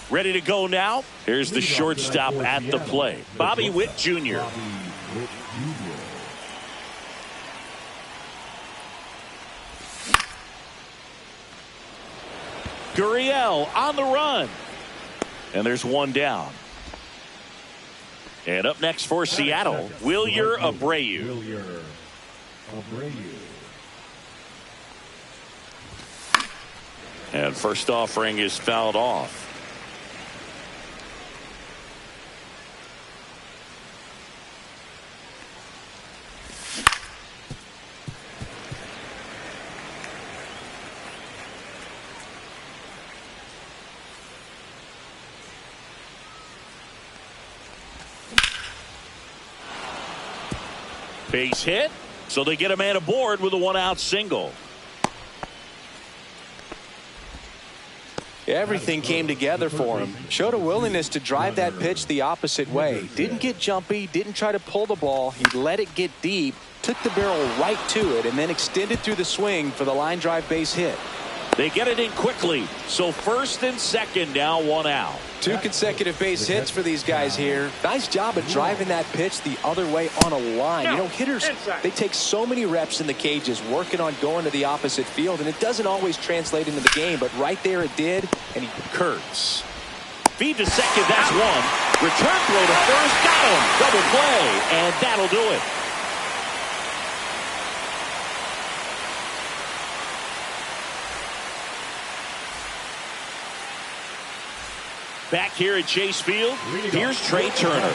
Ready to go now. Here's the shortstop at the plate, Bobby Witt Jr. Gurriel on the run. And there's one down. And up next for Seattle, Wilyer Abreu. And first offering is fouled off. Base hit, so they get a man aboard with a one-out single. Everything came together for him. Showed a willingness to drive that pitch the opposite way. Didn't get jumpy, didn't try to pull the ball. He let it get deep, took the barrel right to it, and then extended through the swing for the line drive base hit. They get it in quickly, so first and second, now one out. 2 consecutive base hits for these guys here. Nice job of driving that pitch the other way on a line. You know, hitters, they take so many reps in the cages working on going to the opposite field, and it doesn't always translate into the game, but right there it did, and he Kurtz. Feed to second, that's one. Return throw to first, got him. Double play, and that'll do it. Back here at Chase Field, here's Trey Turner.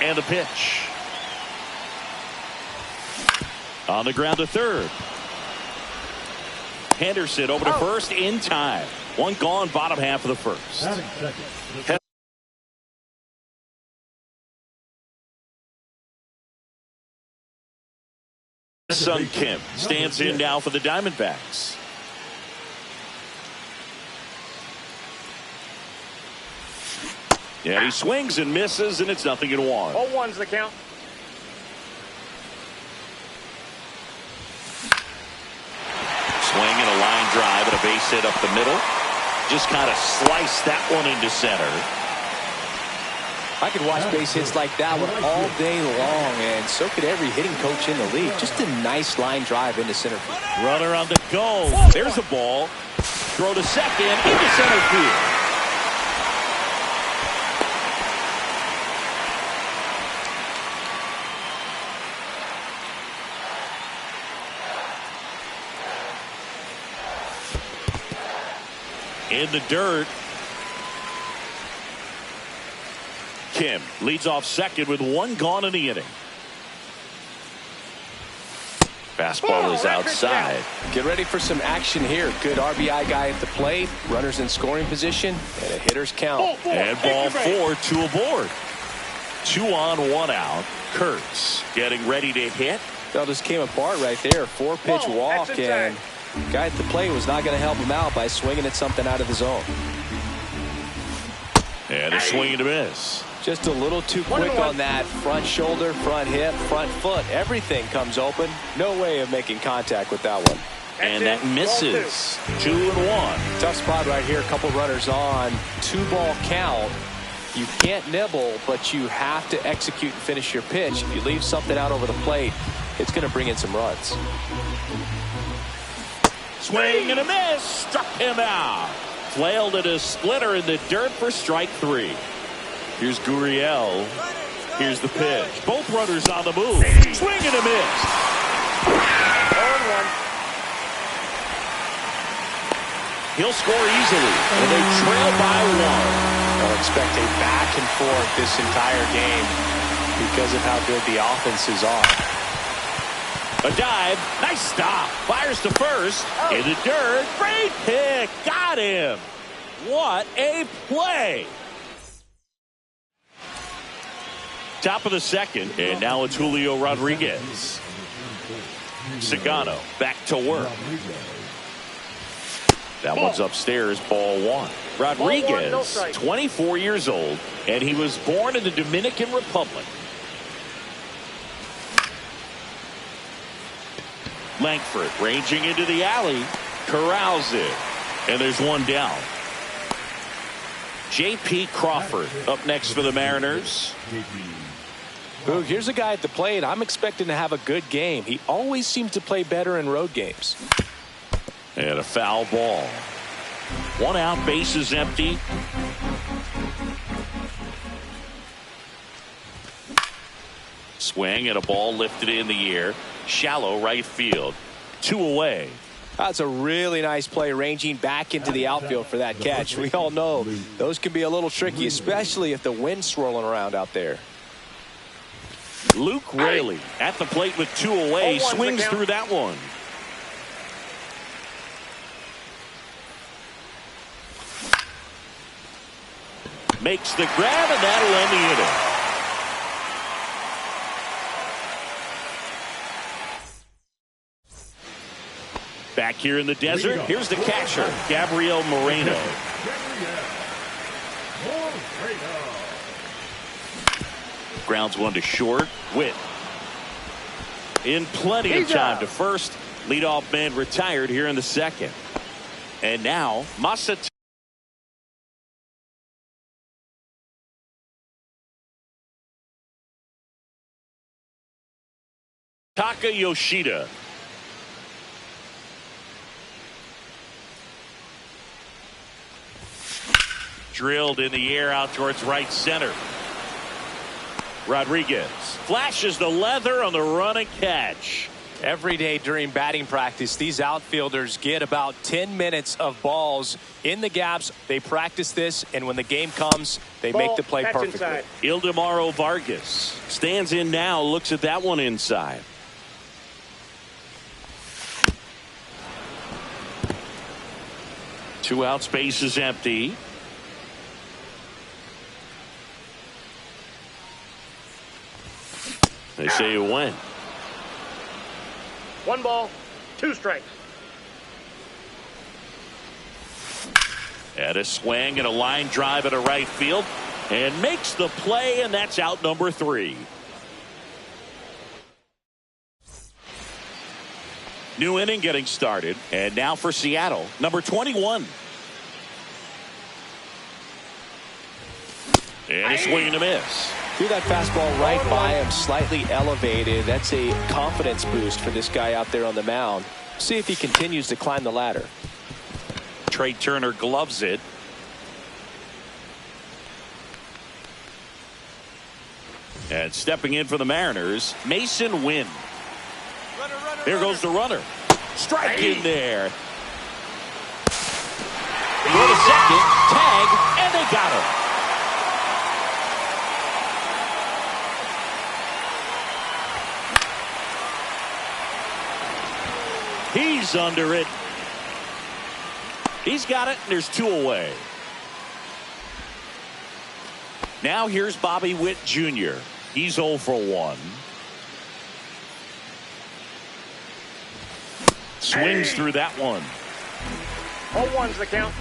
And the pitch. On the ground to third. Henderson over to first in time. One gone, bottom half of the first. Sung Kim stands in now for the Diamondbacks. Yeah, he swings and misses, and it's 0-1. 0-1's the count. Swing and a line drive and a base hit up the middle. Just kind of sliced that one into center. I could watch base hits like that one all day long, and so could every hitting coach in the league. Just a nice line drive into center field. Runner on the go. There's a ball. Throw to second into center field. In the dirt. Kim leads off second with one gone in the inning. Fastball is outside. Get ready for some action here. Good RBI guy at the plate. Runners in scoring position and a hitter's count. And ball 4, 2 aboard. 2 on, 1 out. Kurtz getting ready to hit. That just came apart right there. 4-pitch walk, and guy at the plate was not going to help him out by swinging at something out of the zone. And a swing and a miss. Just a little too quick on that front shoulder, front hip, front foot. Everything comes open. No way of making contact with that one. And that misses. 2-1. Tough spot right here. A couple runners on. 2-ball count. You can't nibble, but you have to execute and finish your pitch. If you leave something out over the plate, it's going to bring in some runs. Swing and a miss. Struck him out. Flailed at a splitter in the dirt for strike 3. Here's Gurriel. Here's the pitch. Both runners on the move. Swing and a miss. 0-1. He'll score easily, and they trail by 1. I'll expect a back and forth this entire game because of how good the offenses are. A dive. Nice stop. Fires to first. In the dirt. Great pick. Got him. What a play. Top of the second, and now it's Julio Rodriguez. Cigano back to work. That one's upstairs, ball 1. Rodriguez, 24 years old, and he was born in the Dominican Republic. Langford ranging into the alley, corrals it, and there's one down. J.P. Crawford up next for the Mariners. Boog, here's a guy at the plate. I'm expecting to have a good game. He always seems to play better in road games. And a foul ball. 1 out, bases empty. Swing and a ball lifted in the air. Shallow right field. 2 away. That's a really nice play, ranging back into the outfield for that catch. We all know those can be a little tricky, especially if the wind's swirling around out there. Luke Raley at the plate with 2 away. Swings through that one. Makes the grab, and that'll end the inning. Back here in the desert, here's the catcher, Gabriel Moreno. Grounds one to short. Witt in plenty of time to first. Leadoff man retired here in the second. And now Masataka Yoshida. Drilled in the air out towards right center. Rodriguez flashes the leather on the run and catch. Every day during batting practice, these outfielders get about 10 minutes of balls in the gaps. They practice this, and when the game comes, they make the play perfectly. Inside. Ildemaro Vargas stands in now, looks at that one inside. Two out, space is empty. They say you win. 1 ball, 2 strikes. At a swing and a line drive at a right field, and makes the play, and that's out number 3. New inning getting started, and now for Seattle, number 21. And a swing and a miss. Threw that fastball right by him, slightly elevated. That's a confidence boost for this guy out there on the mound. See if he continues to climb the ladder. Trey Turner gloves it. And stepping in for the Mariners, Mason Wynn. Here goes the runner. Strike in there. Go to second, tag, and they got him. He's under it. He's got it, and there's 2 away. Now here's Bobby Witt Jr. He's 0 for 1. Swings through that one. 0-1's the count.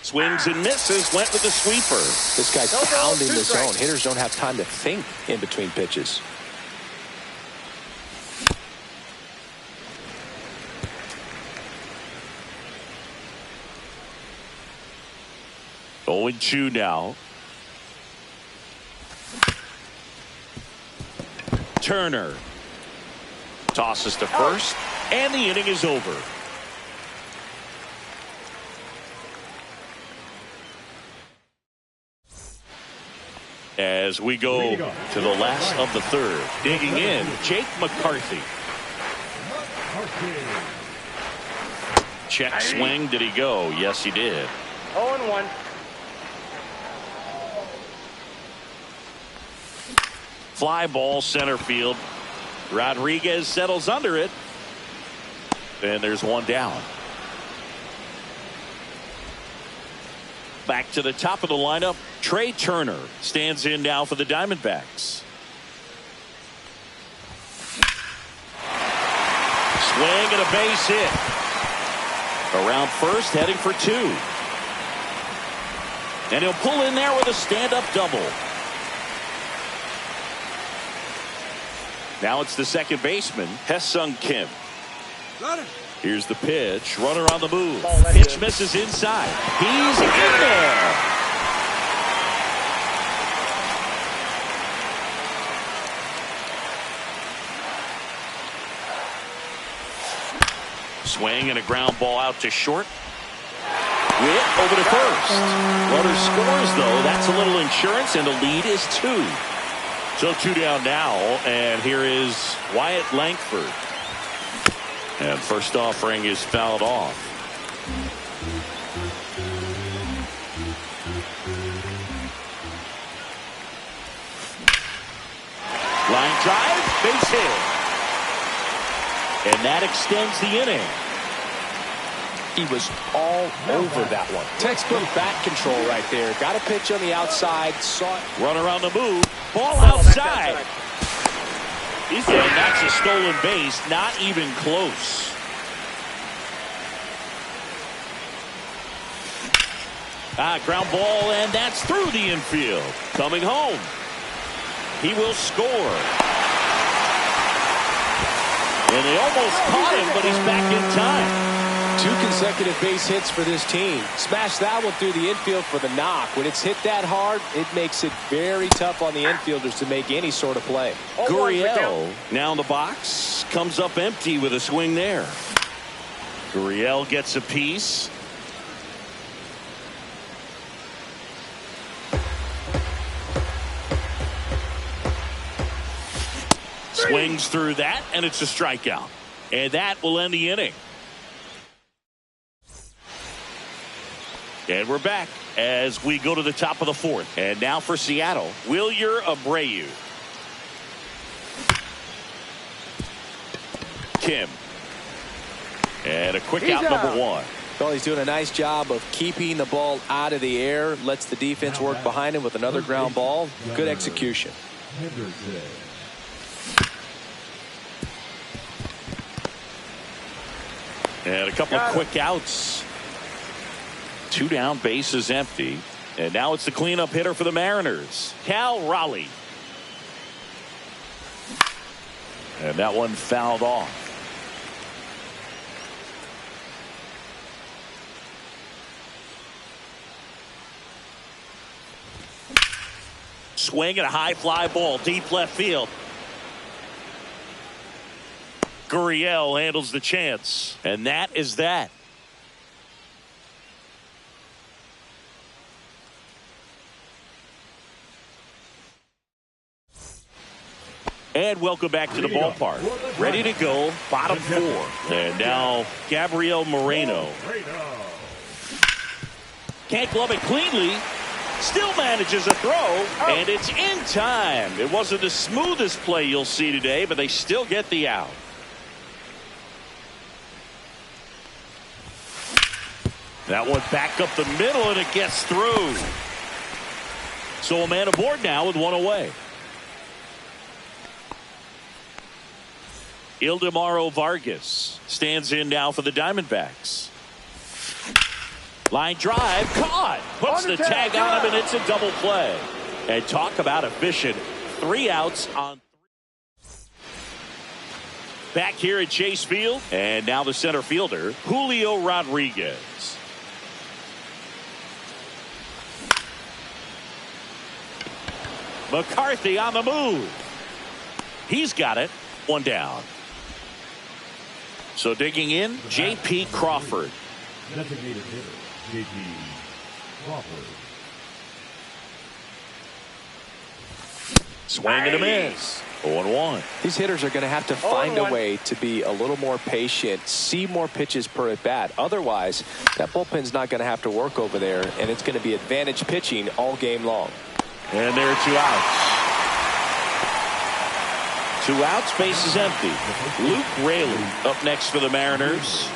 Swings and misses. Went with the sweeper. This guy's pounding the zone. Hitters don't have time to think in between pitches. Oh, and 2 now. Turner tosses to first, and the inning is over. As we go to the last of the third, digging in, Jake McCarthy. Check swing. Did he go? Yes, he did. 0-1. Fly ball center field. Rodriguez settles under it. And there's 1 down. Back to the top of the lineup. Trey Turner stands in now for the Diamondbacks. Swing and a base hit. Around first, heading for 2. And he'll pull in there with a stand-up double. Now it's the second baseman, Hae-Sung Kim. Here's the pitch. Runner on the move. Pitch misses inside. He's in there. Swing and a ground ball out to short. Whip over to first. Runner scores, though. That's a little insurance, and the lead is 2. So 2 down now, and here is Wyatt Langford. And first offering is fouled off. Line drive, base hit. And that extends the inning. He was all over that one. Textbook bat control right there. Got a pitch on the outside. Saw it. Runner on the move. Ball outside. And that's a stolen base. Not even close. Ground ball, and that's through the infield. Coming home. He will score. And they almost caught him, but he's back in time. 2 consecutive base hits for this team. Smash that one through the infield for the knock. When it's hit that hard, it makes it very tough on the infielders to make any sort of play. Gurriel now in the box. Comes up empty with a swing there. Gurriel gets a piece. Swings through that, and it's a strikeout. And that will end the inning. And we're back as we go to the top of the 4th. And now for Seattle, Wilyer Abreu. Kim. And a quick out, number 1. Well, he's doing a nice job of keeping the ball out of the air. Lets the defense work behind him with another ground ball. Good execution. And a couple of quick outs. 2 down, bases empty. And now it's the cleanup hitter for the Mariners, Cal Raleigh. And that one fouled off. Swing and a high fly ball, deep left field. Gurriel handles the chance. And that is that. And welcome back to the ballpark. Ready to go, bottom 4. And now Gabriel Moreno. Can't glove it cleanly. Still manages a throw. And it's in time. It wasn't the smoothest play you'll see today, but they still get the out. That one back up the middle, and it gets through. So a man aboard now with 1 away. Ildemaro Vargas stands in now for the Diamondbacks. Line drive, caught. Puts the tag on him, and it's a double play. And talk about efficient. 3 outs on 3. Back here at Chase Field, and now the center fielder, Julio Rodriguez. McCarthy on the move. He's got it. 1 down. So digging in, J.P. Crawford. Designated hitter, J.P. Crawford. Swing and a miss. 0-1. These hitters are going to have to find a way to be a little more patient, see more pitches per at bat. Otherwise, that bullpen's not going to have to work over there, and it's going to be advantage pitching all game long. And there are 2 outs. 2 outs, base is empty. Luke Raley up next for the Mariners.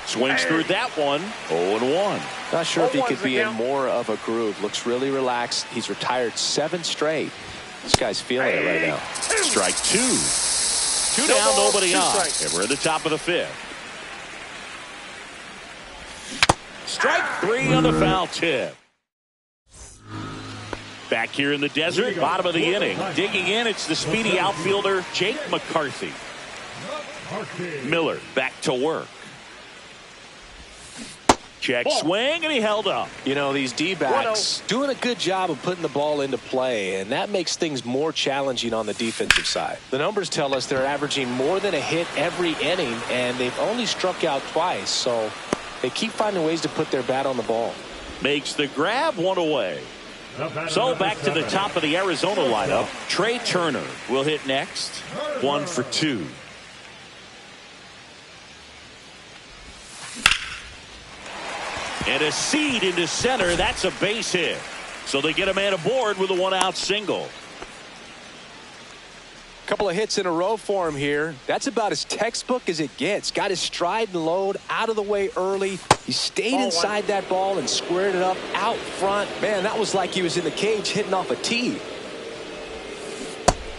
Swings through that one. 0-1. Not sure if he could be in more of a groove. Looks really relaxed. He's retired 7 straight. This guy's feeling it right now. Strike 2. 2 down, nobody on. And we're at the top of the 5th. Strike 3 on the foul tip. Back here in the desert, bottom of the inning. Digging in, it's the speedy outfielder, Jake McCarthy. Miller back to work. Check swing, and he held up. You know, these D-backs doing a good job of putting the ball into play, and that makes things more challenging on the defensive side. The numbers tell us they're averaging more than a hit every inning, and they've only struck out twice, so they keep finding ways to put their bat on the ball. Makes the grab, one away. So back to the top of the Arizona lineup. Trey Turner will hit next. 1 for 2. And a seed into center. That's a base hit. So they get a man aboard with a 1-out single. Couple of hits in a row for him here. That's about as textbook as it gets. Got his stride and load out of the way early. He stayed inside that ball and squared it up out front. Man, that was like he was in the cage hitting off a tee.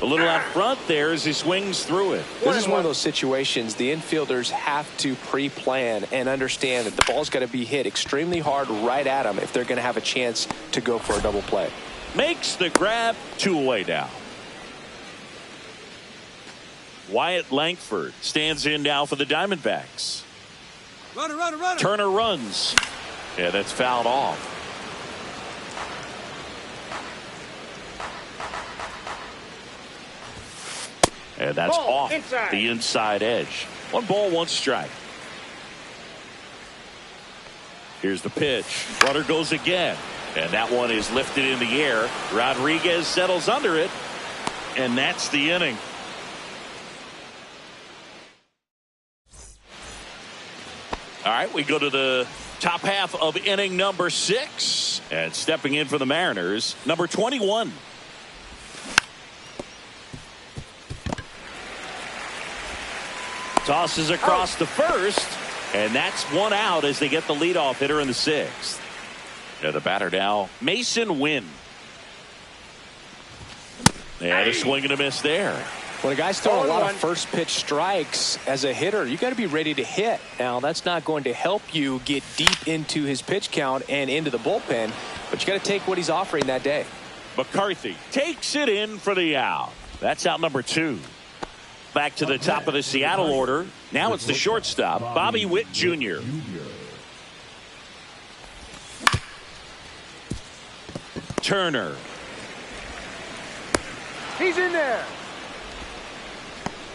A little out front there as he swings through it. This is one of those situations the infielders have to pre-plan and understand that the ball's got to be hit extremely hard right at them if they're going to have a chance to go for a double play. Makes the grab, 2 away now. Wyatt Langford stands in now for the Diamondbacks. Runner. Turner runs. Yeah, that's fouled off. And that's off the inside edge. 1 ball, 1 strike. Here's the pitch. Runner goes again. And that one is lifted in the air. Rodriguez settles under it. And that's the inning. All right, we go to the top half of inning number 6. And stepping in for the Mariners, number 21. Tosses across the first, and that's 1 out as they get the leadoff hitter in the 6th. Yeah, the batter now, Mason Wynn. And a swing and a miss there. When a guy's throwing a lot of first pitch strikes as a hitter, you got to be ready to hit. Now, that's not going to help you get deep into his pitch count and into the bullpen, but you got to take what he's offering that day. McCarthy takes it in for the out. That's out number 2. Back to the top of the Seattle order. Now it's the shortstop, Bobby Witt Jr. Turner. He's in there.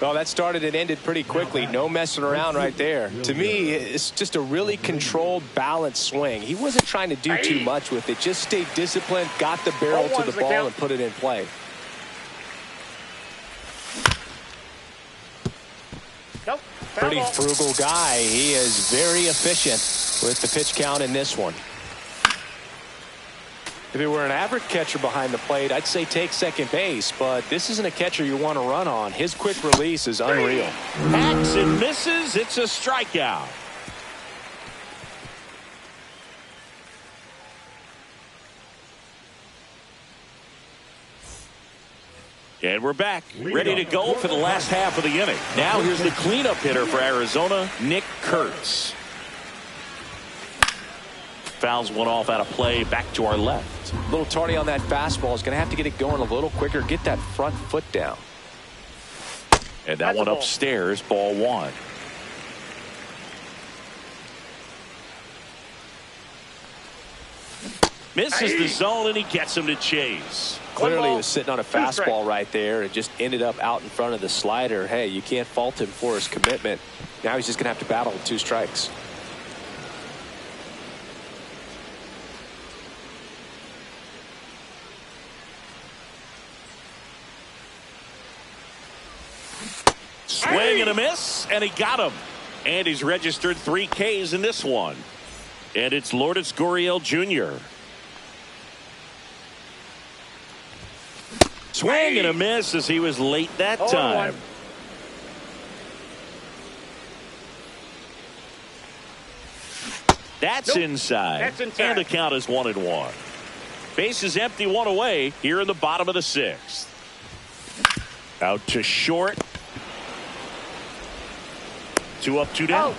Well, that started and ended pretty quickly. No messing around right there. To me, it's just a really controlled, balanced swing. He wasn't trying to do too much with it. Just stayed disciplined, got the barrel to the ball, and put it in play. Pretty frugal guy. He is very efficient with the pitch count in this one. If it were an average catcher behind the plate, I'd say take second base, but this isn't a catcher you want to run on. His quick release is unreal. Hacks and misses. It's a strikeout. And we're back, ready to go for the last half of the inning. Now here's the cleanup hitter for Arizona, Nick Kurtz. Fouls one off out of play, back to our left. A little tardy on that fastball. Is going to have to get it going a little quicker, get that front foot down. And that one upstairs, ball 1. Misses the zone, and he gets him to chase. Clearly he was sitting on a fastball right there and just ended up out in front of the slider. Hey, you can't fault him for his commitment. Now he's just going to have to battle with 2 strikes. Swing and a miss, and he got him. And he's registered 3 Ks in this one. And it's Lourdes Gurriel Jr. Swing and a miss as he was late that time. That's inside. And the count is 1-1. Base is empty, 1 away here in the bottom of the 6th. Out to short. 2 up, 2 down.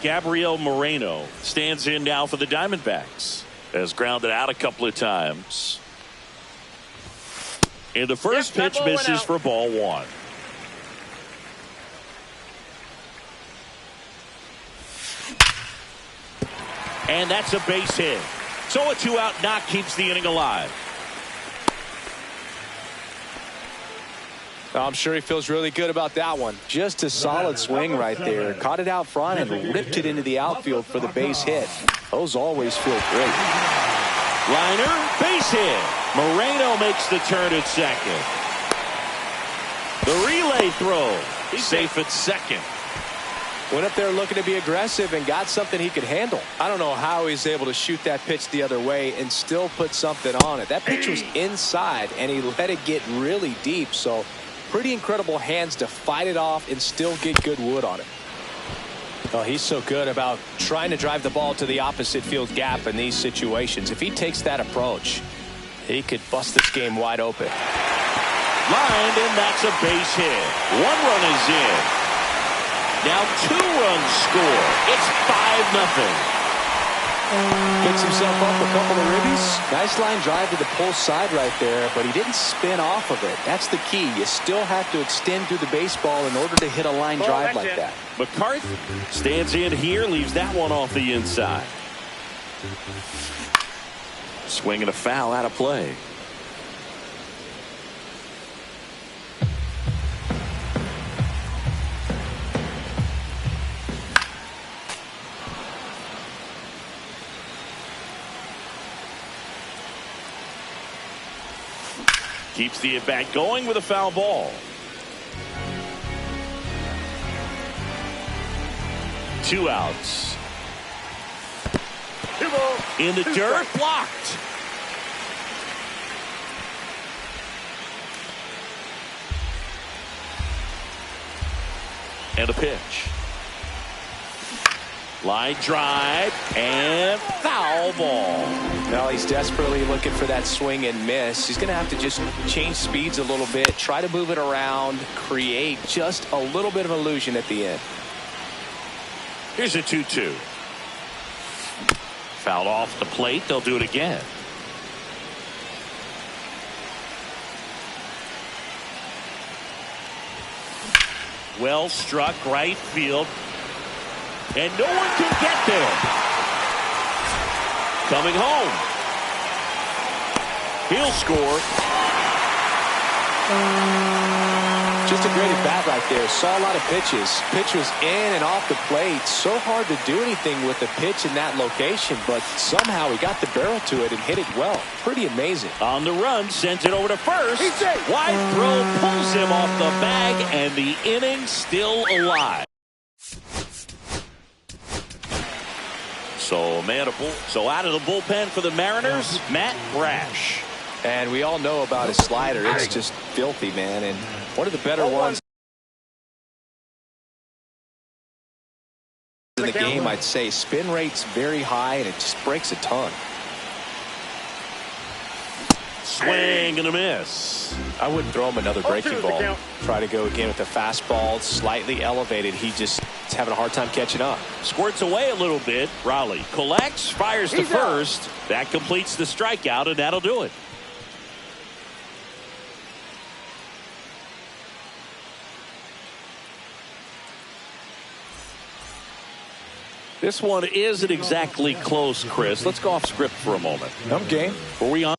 Gabriel Moreno stands in now for the Diamondbacks. Has grounded out a couple of times. And the first pitch misses for ball one. And that's a base hit. So a 2-out knock keeps the inning alive. I'm sure he feels really good about that one. Just a solid swing right there. Caught it out front and ripped it into the outfield for the base hit. Those always feel great. Liner, base hit. Moreno makes the turn at second. The relay throw. He's safe at second. Went up there looking to be aggressive and got something he could handle. I don't know how he's able to shoot that pitch the other way and still put something on it. That pitch was inside and he let it get really deep. So pretty incredible hands to fight it off and still get good wood on it. Oh, he's so good about trying to drive the ball to the opposite field gap in these situations. If he takes that approach, he could bust this game wide open. Lined, and that's a base hit. 1 run is in. Now 2 runs score. It's 5-0. Picks himself up a couple of ribbies. Nice line drive to the pull side right there, but he didn't spin off of it. That's the key. You still have to extend through the baseball in order to hit a line drive like that. McCarthy stands in here, leaves that one off the inside. Swing and a foul out of play. Keeps the at-bat going with a foul ball. 2 outs. In the dirt, blocked. And a pitch. Line drive and foul ball. Well, he's desperately looking for that swing and miss. He's going to have to just change speeds a little bit, try to move it around, create just a little bit of illusion at the end. Here's a 2-2. Fouled off the plate. They'll do it again. Well struck right field. And no one can get there. Coming home. He'll score. Just a great at bat right there. Saw a lot of pitches. Pitch was in and off the plate. So hard to do anything with the pitch in that location, but somehow he got the barrel to it and hit it well. Pretty amazing. On the run, sends it over to first. Wide throw pulls him off the bag, and the inning still alive. So out of the bullpen for the Mariners, Matt Brash. And we all know about his slider. It's just filthy, man. And one of the better ones in the game, I'd say. Spin rate's very high, and it just breaks a ton. Swing and a miss. I wouldn't throw him another breaking ball. Try to go again with the fastball, slightly elevated. He just is having a hard time catching up. Squirts away a little bit. Raleigh collects, fires to first. That completes the strikeout, and that'll do it. This one isn't exactly close, Chris. Let's go off script for a moment. I'm game. Were we on?